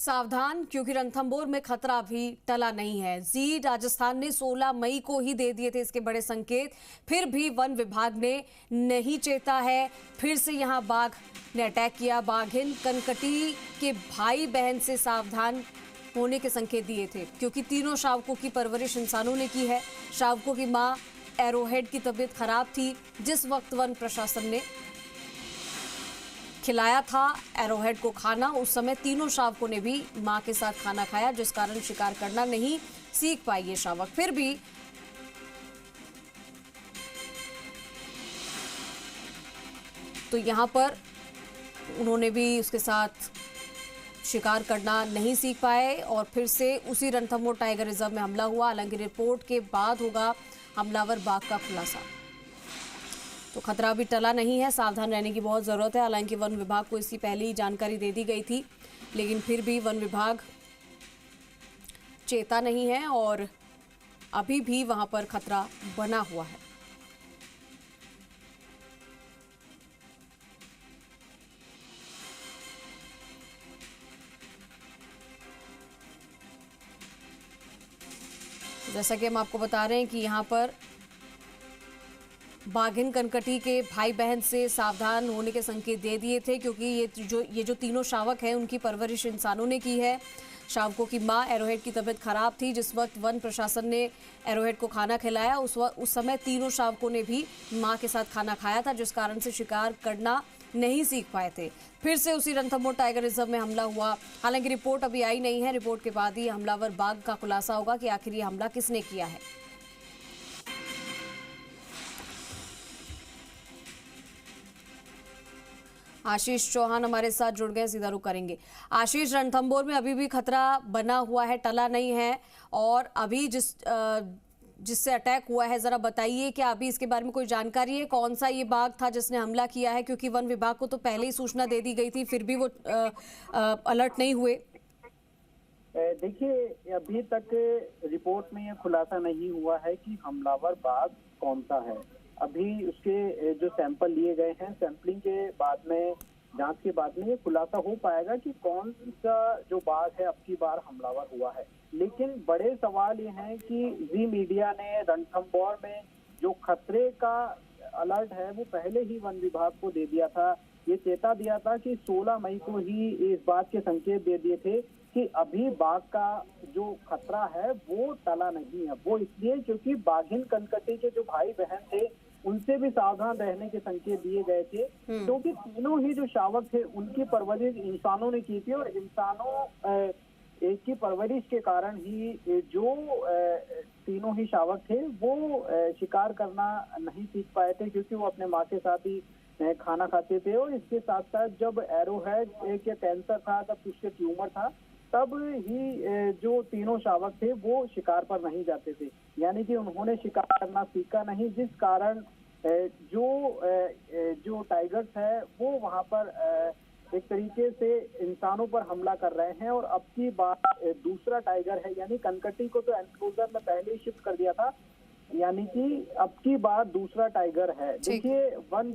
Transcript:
सावधान, क्योंकि रणथंभौर में खतरा अभी टला नहीं है। जी राजस्थान ने 16 मई को ही दे दिए थे इसके बड़े संकेत, फिर भी वन विभाग ने नहीं चेता है। फिर से यहां बाघ ने अटैक किया। बाघिन कनकटी के भाई बहन से सावधान होने के संकेत दिए थे, क्योंकि तीनों शावकों की परवरिश इंसानों ने की है। शावकों की मां एरोहेड की तबीयत खराब थी। जिस वक्त वन प्रशासन ने खिलाया था एरोहेड को खाना, उस समय तीनों शावकों ने भी मां के साथ खाना खाया, जिस कारण शिकार करना नहीं सीख पाए ये शावक। फिर भी तो यहां पर उन्होंने भी उसके साथ शिकार करना नहीं सीख पाए और फिर से उसी रणथंभौर टाइगर रिजर्व में हमला हुआ। हालांकि रिपोर्ट के बाद होगा हमलावर बाघ का खुलासा। तो खतरा भी टला नहीं है, सावधान रहने की बहुत ज़रूरत है। हालांकि वन विभाग को इसकी पहले ही जानकारी दे दी गई थी, लेकिन फिर भी वन विभाग चेता नहीं है और अभी भी वहां पर खतरा बना हुआ है। जैसा कि हम आपको बता रहे हैं कि यहां पर बाघिन कनकटी के भाई बहन से सावधान होने के संकेत दे दिए थे, क्योंकि ये जो तीनों शावक हैं उनकी परवरिश इंसानों ने की है। शावकों की मां एरोहेड की तबीयत खराब थी। जिस वक्त वन प्रशासन ने एरोहेड को खाना खिलाया, उस समय तीनों शावकों ने भी मां के साथ खाना खाया था, जिस कारण से शिकार करना नहीं सीख पाए थे। फिर से उसी रणथंभौर टाइगर रिजर्व में हमला हुआ। हालांकि रिपोर्ट अभी आई नहीं है। रिपोर्ट के बाद ही हमलावर बाघ का खुलासा होगा कि आखिर ये हमला किसने किया है। आशीष चौहान हमारे साथ जुड़ गए, सीधा रुख करेंगे। आशीष, रणथंभौर में अभी भी खतरा बना हुआ है, टला नहीं है, और अभी जिससे अटैक हुआ है, जरा बताइए क्या अभी इसके बारे में कोई जानकारी है? कौन सा ये बाघ था जिसने हमला किया है? क्योंकि वन विभाग को तो पहले ही सूचना दे दी गई थी, फिर भी वो अलर्ट नहीं हुए। देखिए, अभी तक रिपोर्ट में यह खुलासा नहीं हुआ है कि हमलावर बाघ कौन सा है। अभी उसके जो सैंपल लिए गए हैं, सैंपलिंग के बाद में, जांच के बाद में ये खुलासा हो पाएगा कि कौन सा जो बाघ है अब की बार हमलावर हुआ है। लेकिन बड़े सवाल ये हैं कि जी मीडिया ने रणथंभौर में जो खतरे का अलर्ट है वो पहले ही वन विभाग को दे दिया था। ये चेता दिया था कि 16 मई को ही इस बात के संकेत दे दिए थे कि अभी बाघ का जो खतरा है वो टला नहीं है। वो इसलिए क्योंकि बाघिन कनकटी के जो भाई बहन थे उनसे भी सावधान रहने के संकेत दिए गए थे, क्योंकि तीनों ही जो शावक थे उनकी परवरिश इंसानों ने की थी और इंसानों की परवरिश के कारण ही जो तीनों ही शावक थे वो शिकार करना नहीं सीख पाए थे, क्योंकि वो अपने माँ के साथ ही खाना खाते थे। और इसके साथ साथ जब एरोहेड के कैंसर था, तब उसके ट्यूमर था, तब ही जो तीनों शावक थे वो शिकार पर नहीं जाते थे, यानी कि उन्होंने शिकार करना सीखा नहीं, जिस कारण जो टाइगर्स है वो वहां पर एक तरीके से इंसानों पर हमला कर रहे हैं। और अब की बार दूसरा टाइगर है, यानी कनकटी को तो एनक्लोजर में पहले ही शिफ्ट कर दिया था, यानी कि अब की बार दूसरा टाइगर है। देखिए, वन